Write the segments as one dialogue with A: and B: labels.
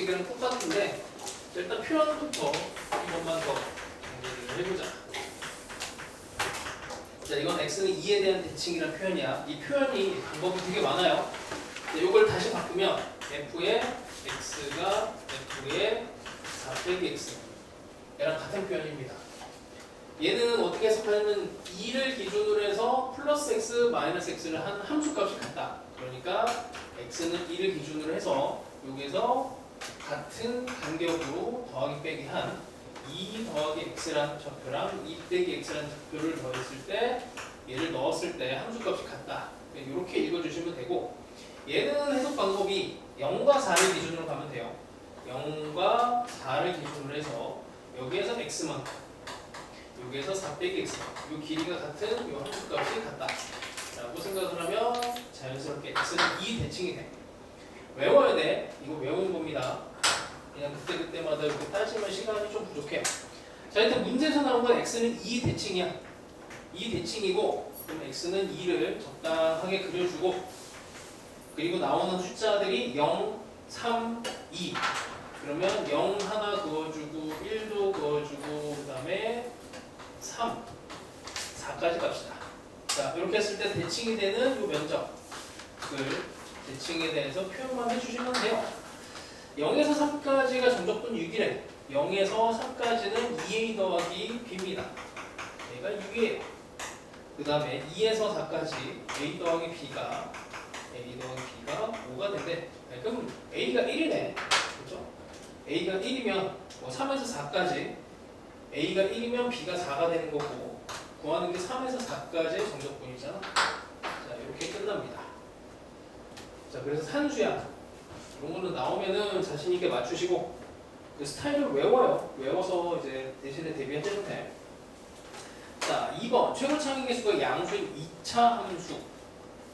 A: 방식이랑 똑같은데 일단 표현부터 한 번만 더 정리를 해보자. 자, 이건 x는 2에 대한 대칭이라는 표현이야. 이 표현이 방법이 되게 많아요. 이걸 다시 바꾸면 f의 x가 f의 4 빼기 x 얘랑 같은 표현입니다. 얘는 어떻게 해석하냐면 2를 기준으로 해서 플러스 x, 마이너스 x를 한 함수값이 같다. 그러니까 x는 2를 기준으로 해서 여기서 같은 간격으로 더하기 빼기 한 2 더하기 x라는 좌표랑 2 빼기 x라는 좌표를 더했을 때 얘를 넣었을 때 함수값이 같다. 이렇게 읽어주시면 되고 얘는 해석 방법이 0과 4를 기준으로 가면 돼요. 0과 4를 기준으로 해서 여기에서 x만큼 여기에서 4 빼기 x 이 길이가 같은 이 함수값이 같다 라고 생각을 하면 자연스럽게 x는 2 대칭이 돼. 외워야 돼. 이거 외우는 겁니다. 그냥 그때그때마다 이렇게 따지면 시간이 좀 부족해요. 자, 일단 문제에서 나온 건 x는 2 대칭이야. 2 대칭이고 그럼 x는 2를 적당하게 그려주고 그리고 나오는 숫자들이 0, 3, 2 그러면 0 하나 그어주고 1도 그어주고 그 다음에 3, 4까지 갑시다. 자, 이렇게 했을 때 대칭이 되는 이 면적을 대칭에 대해서 표현만 해주시면 돼요. 0에서 3까지가 정적분 6이래. 0에서 3까지는 2a 더하기 b입니다. 얘가 6이에요. 그 다음에 2에서 4까지 a 더하기 b가 5가 된대. 그럼 a가 1이네. 그렇죠? a가 1이면 뭐 3에서 4까지 a가 1이면 b가 4가 되는 거고 구하는 게 3에서 4까지의 정적분이잖아. 자, 이렇게 끝납니다. 자, 그래서 산수야. 이런 거는 나오면은 자신 있게 맞추시고 그 스타일을 외워요. 외워서 이제 대신에 대비하셔도 돼. 자, 2번 최고 창의 개수가 양수인 2차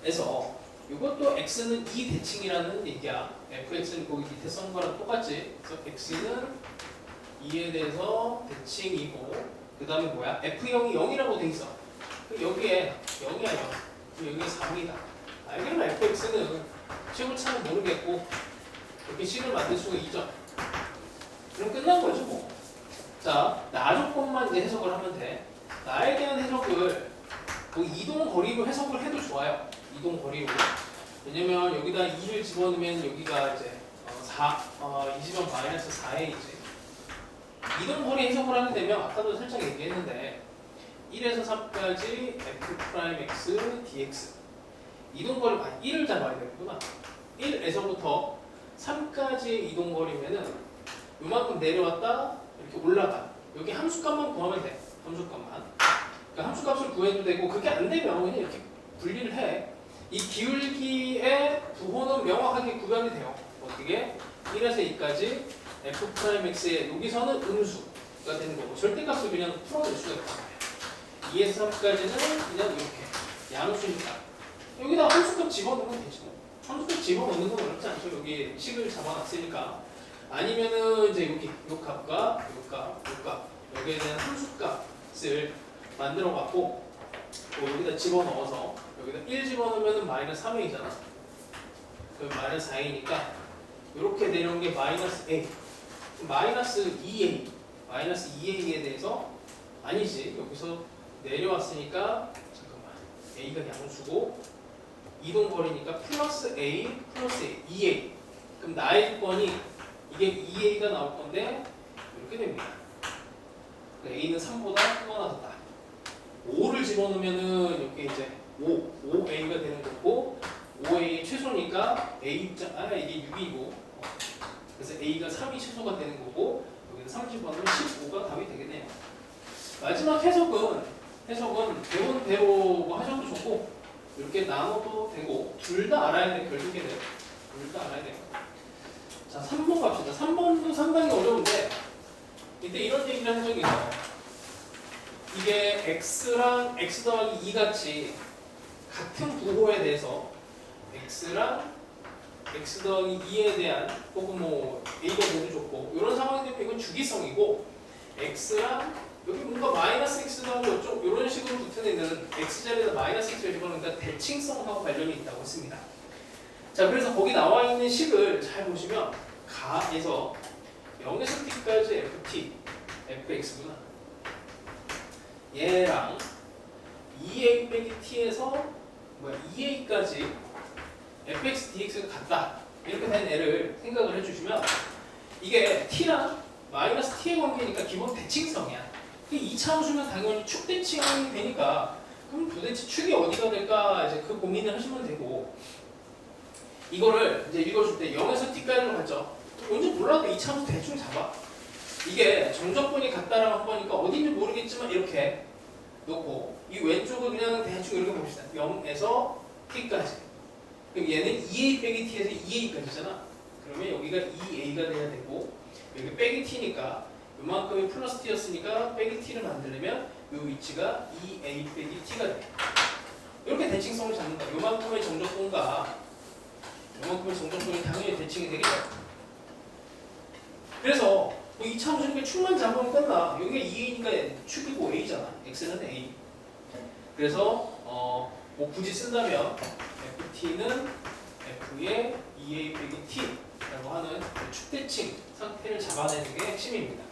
A: 함수에서 이것도 x는 2 대칭이라는 얘기야. fx는 거기 밑에 쓴 거랑 똑같지. 그래서 x는 2에 대해서 대칭이고 그 다음에 뭐야? f형이 0이라고 돼 있어. 여기에 0이야 0. 여기에 3이다. 알기는 fx는 최고차는 모르겠고 이렇게 식을 만들 수가 있죠. 그럼 끝난 거죠 뭐. 자, 나 조건만 이제 해석을 하면 돼. 나에 대한 해석을 뭐 이동 거리로 해석을 해도 좋아요. 이동 거리로. 왜냐면 여기다 2를 집어넣으면 여기가 이제 20은 마이너스 4a지. 이동 거리 해석을 하게 되면 아까도 살짝 얘기했는데 1에서 3까지 f'x dx 이동 거리 1을 잡아야 되는구나. 1에서부터 3까지 이동 거리면은 요만큼 내려왔다 이렇게 올라가. 여기 함수값만 구하면 돼. 함수값만. 그러니까 함수값을 구해도 되고 그게 안 되면 그냥 이렇게 분리를 해. 이 기울기의 부호는 명확하게 구별이 돼요. 어떻게? 1에서 2까지 f'x의 여기서는 음수가 되는 거고 절대값을 그냥 풀어낼 수가 있단 말이야. 2에서 3까지는 그냥 이렇게 양수니까 여기다 함수값 집어넣으면 되지 뭐. 함수값 집어넣는 건 어렵지 않죠. 여기 식을 잡아놨으니까. 아니면은 이제 여기 요 값과 요 값 여기에 대한 함수값을 만들어 갖고 여기다 집어넣어서 여기다 1 집어넣으면 마이너스 3a잖아. 그럼 마이너스 4a니까 이렇게 내려온 게 마이너스 a. 마이너스 2a. 마이너스 2a에 대해서 아니지. 여기서 내려왔으니까 잠깐만. a가 양수고 이동 거리니까 플러스 a 플러스 a. 2a. 그럼 나의 조건이 이게 2a가 나올 건데 이렇게 됩니다. 그러니까 a는 3보다 크거나 같다. 5를 집어넣으면은 이렇게 이제 5a가 되는 거고 5a 최소니까 a 이게 6이고 그래서 a가 3이 최소가 되는 거고 여기는 3 집어넣으면 15가 답이 되겠네요. 마지막 해석은 배운 대로 뭐 하셔도 좋고 이렇게 나눠도 되고 둘 다 알아야 돼. 결국에는 둘 다 알아야 돼요. 자, 3번 갑시다. 3번도 상당히 어려운데 이때 이런 얘기를 한 적이 있어요. 이게 x랑 x 더하기 2 같이 같은 부호에 대해서 x랑 x 더하기 2에 대한 혹은 뭐 a가 모두 좋고 이런 상황이 되면 이건 주기성이고 x랑 여기 뭔가 마이너스 x 더하기 어쩌고 이런 식으로 붙은 애는 x자리에다 마이너스 x를 집어넣으니까 대칭성하고 관련이 있다고 했습니다. 자, 그래서 거기 나와 있는 식을 잘 보시면 가에서 0에서 t까지 ft, fx구나. 얘랑 2a 빼기 t에서 2a까지 fx, dx가 같다. 이렇게 된 애를 생각을 해주시면 이게 t랑 마이너스 t의 관계니까 기본 대칭성이야. 2차 함수면 당연히 축 대칭이 되니까 그럼 도대체 축이 어디가 될까 이제 그 고민을 하시면 되고 이거를 이제 읽어줄 때 0에서 t까지로 갔죠. 뭔지 몰라도 2차 함수 대충 잡아. 이게 정적분이 같다라고 한 거니까 어딘지 모르겠지만 이렇게 놓고 이 왼쪽을 그냥 대충 이렇게 봅시다. 0에서 t까지. 그럼 얘는 2a 빼기 t에서 2a까지잖아. 그러면 여기가 2a가 돼야 되고 여기 빼기 t니까 요만큼이 플러스 t였으니까 빼기 t를 만들려면 요 위치가 2a 빼기 t가 돼. 이렇게 대칭성을 잡는다. 요만큼의 정적분과 요만큼의 정적분이 당연히 대칭이 되겠죠. 그래서 뭐 2차 함수니까 축만 잡으면 끝나. 여기가 2a니까 축이고 a잖아. x는 a. 그래서 뭐 굳이 쓴다면 ft는 f의 2a 빼기 t라고 하는 축대칭 상태를 잡아내는 게 핵심입니다.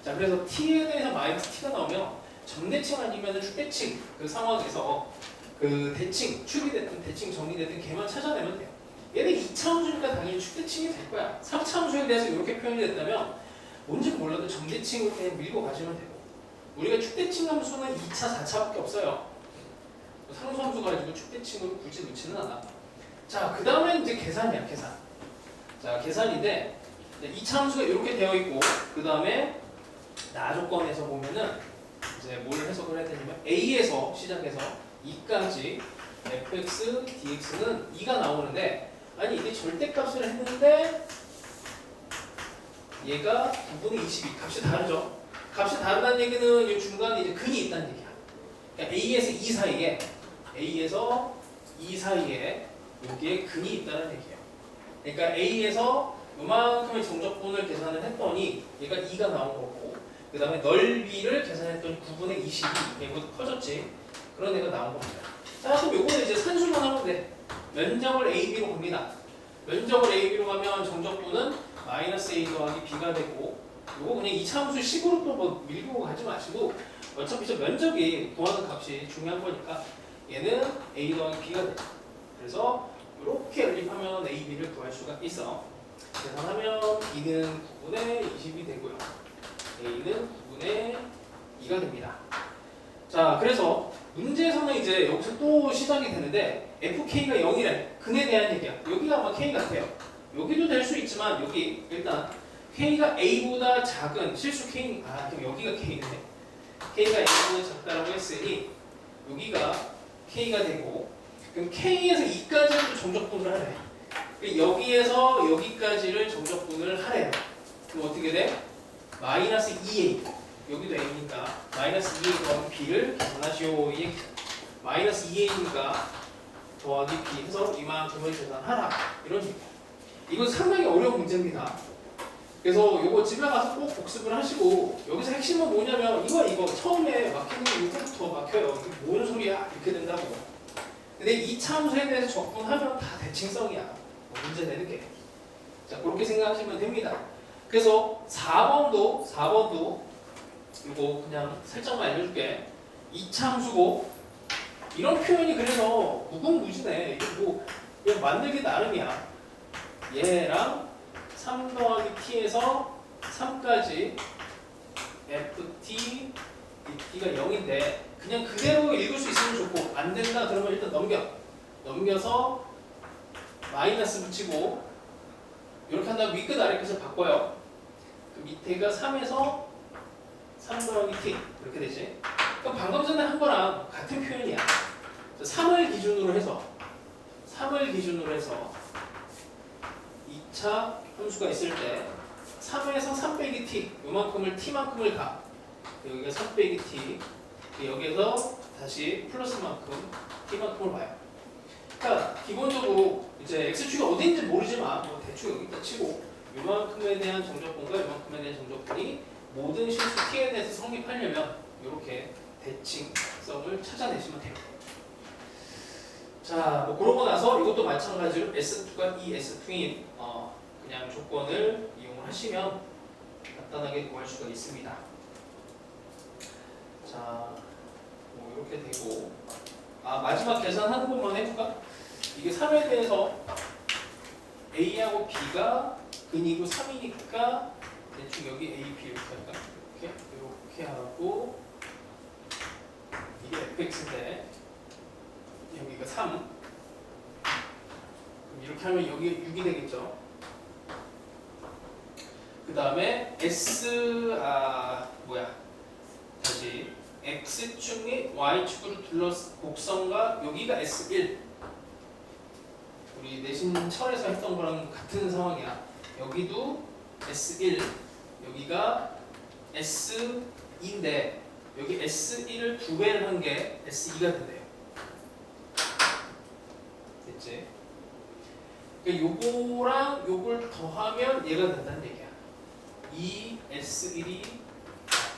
A: 자, 그래서 t에 대해서 마이너스 t가 나오면 정대칭 아니면 축대칭 그 상황에서 그 대칭, 축이 됐든 대칭 정이 됐든 걔만 찾아내면 돼요. 얘는 2차 함수니까 당연히 축대칭이 될 거야. 3차 함수에 대해서 이렇게 표현이 됐다면 뭔지 몰라도 정대칭으로 그냥 밀고 가시면 되고 우리가 축대칭 함수는 2차, 4차밖에 없어요. 상수 함수 가지고 축대칭으로 굳이 놓지는 않아. 자, 그 다음에 이제 계산이야, 계산. 자, 계산인데 2차 함수가 이렇게 되어 있고 그 다음에 나 조건에서 보면은 이제 뭘 해석을 해야 되냐면 a에서 시작해서 2까지 fx, dx는 2가 나오는데 아니 이게 절대값을 했는데 얘가 9분의 22 값이 다르죠. 값이 다르다는 얘기는 이 중간에 이제 근이 있다는 얘기야. 그러니까 A에서 2 사이에 여기에 근이 있다는 얘기예요. 그러니까 A에서 요만큼의 정적분을 계산을 했더니 얘가 2가 나온 거고 그 다음에 넓이를 계산했더니 9분의 22 얘보다 커졌지. 그런 애가 나온 겁니다. 자, 그럼 요거는 이제 산수만 하면 돼. 면적을 AB로 갑니다. 면적을 AB로 가면 정적분은 마이너스 A 더하기 B가 되고 요거 그냥 2차 함수 식으로 또 뭐 밀고 가지 마시고 어차피 저 면적이 구하는 값이 중요한 거니까 얘는 A 더하기 B가 돼. 그래서 이렇게 연립하면 A, B를 구할 수가 있어. 계산하면 B는 9분의 20이 되고요. A는 9분의 2가 됩니다. 자, 그래서 문제에서는 이제 여기서 또 시작이 되는데 FK가 0이래. 근에 대한 얘기야. 여기가 아마 K 같아요. 여기도 될 수 있지만 여기 일단 K가 A보다 작은 실수 K니까 그럼 여기가 K네. K가 A보다 작다라고 했으니 여기가 K가 되고 그럼 K에서 2까지를 정적분을 하래. 여기에서 여기까지를 정적분을 하래요. 그럼 어떻게 돼? 마이너스 2A 여기도 A니까 마이너스 2A 더하기 B를 계산하시오. 이 얘기죠. 마이너스 2A니까 더하기 B 해서 이만큼을 계산하라. 이런 얘기예요. 이건 상당히 어려운 문제입니다. 그래서 이거 집에 가서 꼭 복습을 하시고 여기서 핵심은 뭐냐면 이거 처음에 막히는 게 이거부터 막혀요. 이게 뭔 소리야? 이렇게 된다고. 근데 이 참수에 대해서 접근하면 다 대칭성이야. 문제 내는 게. 자, 그렇게 생각하시면 됩니다. 그래서 4번도 이거 그냥 살짝만 알려줄게. 이 참수고 이런 표현이 그래서 무궁무진해. 이게 뭐 그냥 만들기 나름이야. 얘랑 3 더하기 t에서 3까지 ft, dt가 0인데 그냥 그대로 읽을 수 있으면 좋고 안 된다 그러면 일단 넘겨서 마이너스 붙이고 이렇게 한 다음 위끝 아래끝을 바꿔요. 그 밑에가 3에서 3 더하기 t 이렇게 되지. 그럼 방금 전에 한 거랑 같은 표현이야. 3을 기준으로 해서 2차 함수가 있을 때 3에서 3 빼기 t 요만큼을 t만큼을 가. 여기가 3 빼기 t 여기에서 다시 플러스만큼 t만큼을 봐요. 그러니까 기본적으로 이제 x축이 어디인지 모르지만 뭐 대충 여기다 치고 요만큼에 대한 정적분과 요만큼에 대한 정적분이 모든 실수 t에 대해서 성립하려면 이렇게 대칭성을 찾아내시면 돼요. 자, 뭐 그러고 나서 이것도 마찬가지로 S2가 이 S2인 그냥 조건을 이용을 하시면 간단하게 구할 수가 있습니다. 자, 뭐 이렇게 되고, 마지막 계산하는 것만 해볼까? 이게 3에 대해서 A하고 B가 근이고 3이니까 대충 여기 A, B 이렇게 할까? 이렇게 하고 이게 fx인데 여기가 3. 그럼 이렇게 하면 여기 6이 되겠죠. 그 다음에 다시 x축 및 y축으로 둘러싼 곡선과 여기가 S1. 우리 내신 철에서 했던 거랑 같은 상황이야. 여기도 S1, 여기가 S2인데 여기 S1을 2배를 한 게 S2가 된대요. 됐지? 그러니까 요거랑 요걸 더하면 얘가 된다는 얘기야. 이 S1이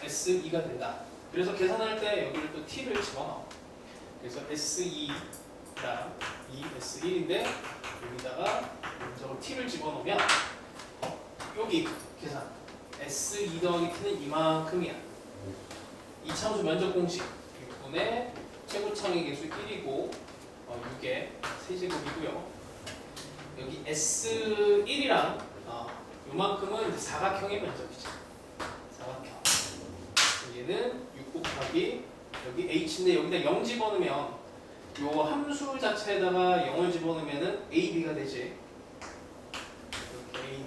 A: S2가 된다. 그래서 계산할 때 여기를 또 T를 집어넣어. 그래서 S2랑 이 S1인데 여기다가 여기서 T를 집어넣으면 여기 계산 S2 더하기 T는 이만큼이야. 이차함수 면적 공식 6분의 최고창의 개수 1이고 6의 세제곱이고요. 여기 S1이랑 요만큼은 이제 사각형의 면적이죠. 사각형. 얘는 6 곱하기 여기 H인데 여기다 0 집어넣으면 요 함수 자체에다가 0을 집어넣으면은 AB가 되지. 이렇게 AB.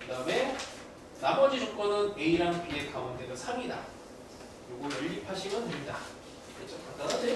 A: 그 다음에 나머지 조건은 A랑 B의 가운데가 3이다. 요거 연립하시면 됩니다. 그렇죠? 간단하지?